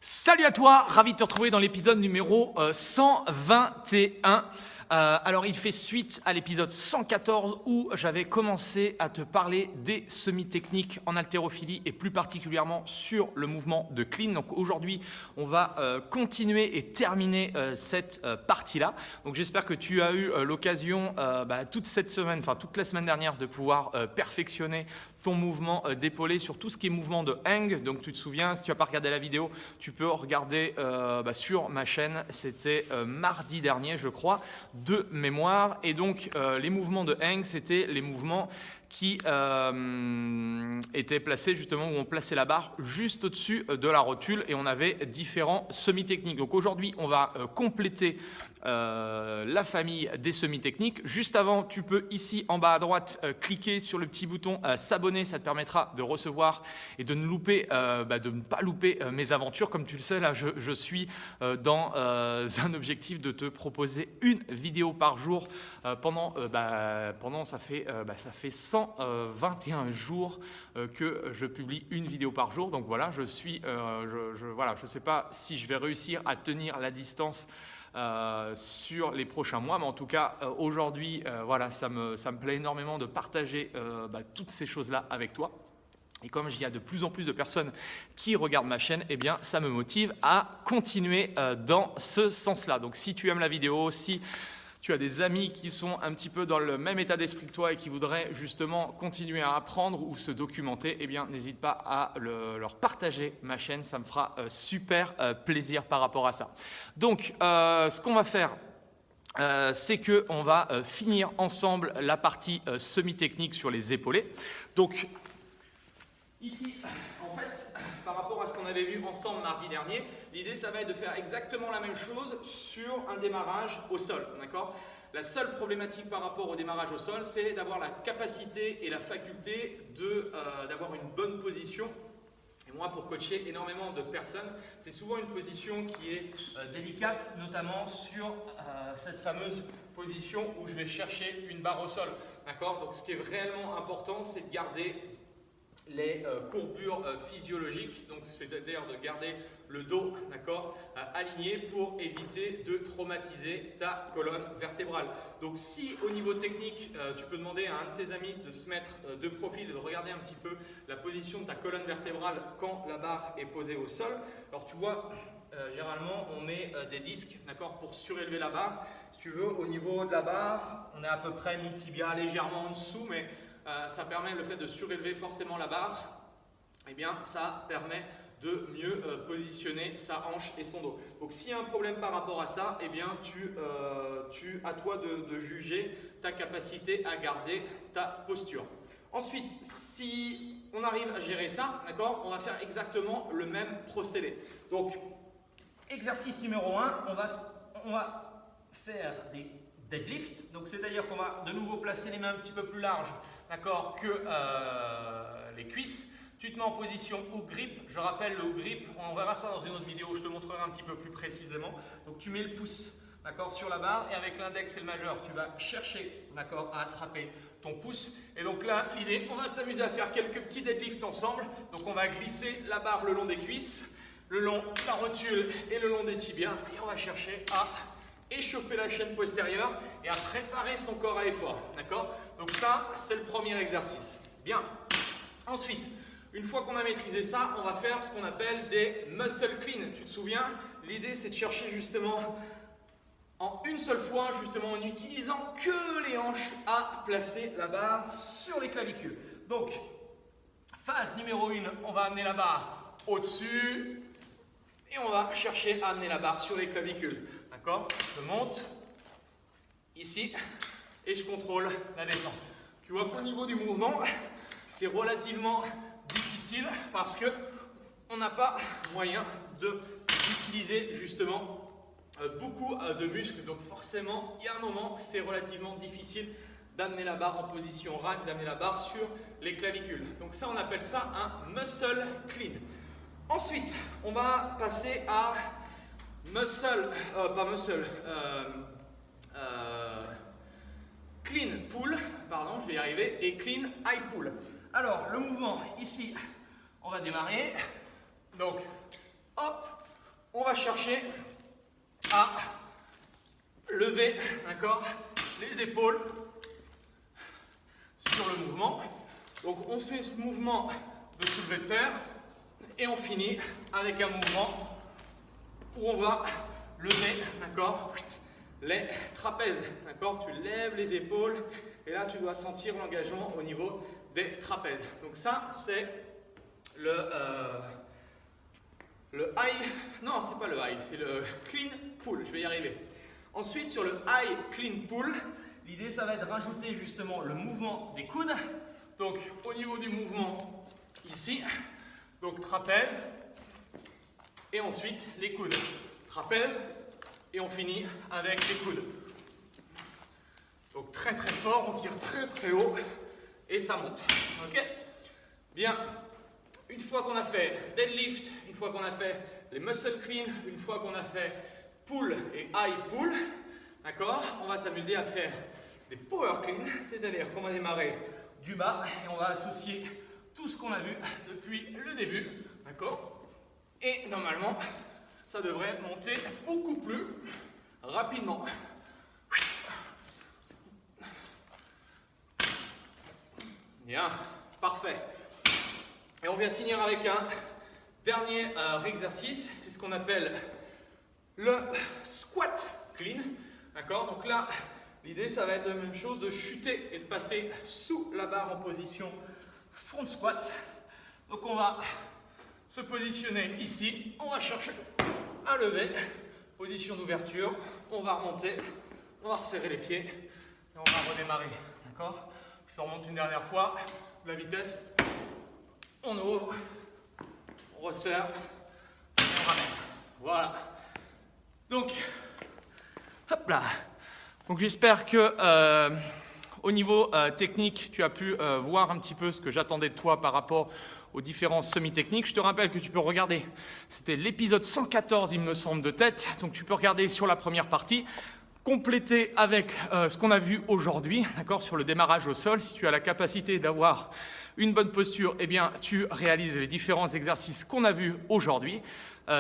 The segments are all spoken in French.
Salut à toi, ravi de te retrouver dans l'épisode numéro 121. Alors il fait suite à l'épisode 114 où j'avais commencé à te parler des semi-techniques en haltérophilie et plus particulièrement sur le mouvement de clean. Donc aujourd'hui on va continuer et terminer cette partie-là. Donc j'espère que tu as eu l'occasion toute cette semaine, enfin toute la semaine dernière de pouvoir perfectionner ton mouvement d'épaulé sur tout ce qui est mouvement de hang. Donc tu te souviens, si tu n'as pas regardé la vidéo, tu peux regarder sur ma chaîne. C'était mardi dernier, je crois, de mémoire. Et donc les mouvements de hang, c'était les mouvements qui étaient placés justement, où on plaçait la barre juste au-dessus de la rotule et on avait différents semi-techniques. Donc aujourd'hui, on va compléter la famille des semi-techniques. Juste avant, tu peux ici en bas à droite cliquer sur le petit bouton s'abonner. Ça te permettra de recevoir et de ne pas louper mes aventures. Comme tu le sais, là, je suis dans un objectif de te proposer une vidéo par jour pendant ça fait 121 jours que je publie une vidéo par jour. Donc voilà, je sais pas si je vais réussir à tenir la distance sur les prochains mois, mais en tout cas aujourd'hui ça me plaît énormément de partager toutes ces choses-là avec toi. Et comme il y a de plus en plus de personnes qui regardent ma chaîne, eh bien ça me motive à continuer dans ce sens-là. Donc si tu aimes la vidéo, si tu as des amis qui sont un petit peu dans le même état d'esprit que toi et qui voudraient justement continuer à apprendre ou se documenter, eh bien n'hésite pas à leur partager ma chaîne, ça me fera super plaisir par rapport à ça. Donc ce qu'on va faire, c'est qu'on va finir ensemble la partie semi-technique sur les épaulés. Donc ici, en fait, par rapport à ce qu'on avait vu ensemble mardi dernier, l'idée, ça va être de faire exactement la même chose sur un démarrage au sol, d'accord ? La seule problématique par rapport au démarrage au sol, c'est d'avoir la capacité et la faculté d'avoir une bonne position. Et moi, pour coacher énormément de personnes, c'est souvent une position qui est délicate, notamment sur cette fameuse position où je vais chercher une barre au sol, d'accord ? Donc, ce qui est réellement important, c'est de garder les courbures physiologiques, donc c'est-à-dire de garder le dos, d'accord, aligné pour éviter de traumatiser ta colonne vertébrale. Donc si au niveau technique, tu peux demander à un de tes amis de se mettre de profil et de regarder un petit peu la position de ta colonne vertébrale quand la barre est posée au sol. Alors tu vois, généralement on met des disques, d'accord, pour surélever la barre. Si tu veux, au niveau de la barre, on est à peu près mi-tibia, légèrement en dessous, mais ça permet, le fait de surélever forcément la barre, eh bien ça permet de mieux positionner sa hanche et son dos. Donc s'il y a un problème par rapport à ça, eh bien à toi de juger ta capacité à garder ta posture. Ensuite, si on arrive à gérer ça, d'accord, on va faire exactement le même procédé. Donc exercice numéro 1, on va faire des deadlift, donc c'est-à-dire qu'on va de nouveau placer les mains un petit peu plus larges, d'accord, que les cuisses. Tu te mets en position hook grip. Je rappelle le hook grip, on verra ça dans une autre vidéo, je te montrerai un petit peu plus précisément. Donc tu mets le pouce, d'accord, sur la barre et avec l'index et le majeur, tu vas chercher, d'accord, à attraper ton pouce. Et donc là, l'idée, on va s'amuser à faire quelques petits deadlifts ensemble. Donc on va glisser la barre le long des cuisses, le long de la rotule et le long des tibias et on va chercher à échauffer la chaîne postérieure et à préparer son corps à l'effort, d'accord? Donc ça, c'est le premier exercice. Bien. Ensuite, une fois qu'on a maîtrisé ça, on va faire ce qu'on appelle des muscle clean. Tu te souviens? L'idée, c'est de chercher justement en une seule fois, justement en utilisant que les hanches, à placer la barre sur les clavicules. Donc, phase numéro 1, on va amener la barre au-dessus et on va chercher à amener la barre sur les clavicules. D'accord? Je monte ici et je contrôle la descente. Tu vois qu'au niveau du mouvement, c'est relativement difficile parce que on n'a pas moyen d'utiliser justement beaucoup de muscles. Donc forcément, il y a un moment, c'est relativement difficile d'amener la barre en position rack, d'amener la barre sur les clavicules. Donc ça, on appelle ça un muscle clean. Ensuite, on va passer à clean pull, pardon, je vais y arriver, et clean high pull. Alors, le mouvement, ici, on va démarrer. Donc, hop, on va chercher à lever, d'accord, les épaules sur le mouvement. Donc on fait ce mouvement de soulevé de terre et on finit avec un mouvement où on va lever, d'accord, les trapèzes, d'accord. Tu lèves les épaules et là tu dois sentir l'engagement au niveau des trapèzes. Donc ça c'est le high, non c'est pas le high, c'est le clean pull, je vais y arriver. Ensuite sur le high clean pull, l'idée ça va être de rajouter justement le mouvement des coudes. Donc au niveau du mouvement ici, donc trapèze et ensuite les coudes. Trapèze et on finit avec les coudes. Donc très très fort, on tire très très haut et ça monte. Ok? Bien. Une fois qu'on a fait deadlift, une fois qu'on a fait les muscle clean, une fois qu'on a fait pull et high pull, d'accord, on va s'amuser à faire des power clean, c'est-à-dire qu'on va démarrer du bas et on va associer tout ce qu'on a vu depuis le début, d'accord, et normalement ça devrait monter beaucoup plus rapidement. Bien, parfait. Et on vient finir avec un dernier exercice, c'est ce qu'on appelle le squat clean, d'accord. Donc là, l'idée ça va être la même chose, de chuter et de passer sous la barre en position front squat. Donc on va se positionner ici, on va chercher à lever, position d'ouverture, on va remonter, on va resserrer les pieds et on va redémarrer, d'accord. Je remonte une dernière fois, la vitesse, on ouvre, on resserre, et on ramène. Voilà. Donc, hop là. Donc j'espère que au niveau technique, tu as pu voir un petit peu ce que j'attendais de toi par rapport aux différents semi-techniques. Je te rappelle que tu peux regarder, c'était l'épisode 114, il me semble, de tête. Donc tu peux regarder sur la première partie, compléter avec ce qu'on a vu aujourd'hui, d'accord, sur le démarrage au sol. Si tu as la capacité d'avoir une bonne posture, eh bien, tu réalises les différents exercices qu'on a vus aujourd'hui.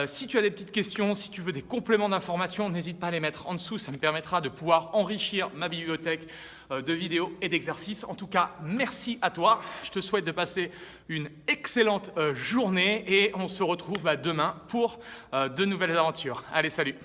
Si tu as des petites questions, si tu veux des compléments d'informations, n'hésite pas à les mettre en dessous. Ça me permettra de pouvoir enrichir ma bibliothèque de vidéos et d'exercices. En tout cas, merci à toi. Je te souhaite de passer une excellente journée et on se retrouve demain pour de nouvelles aventures. Allez, salut!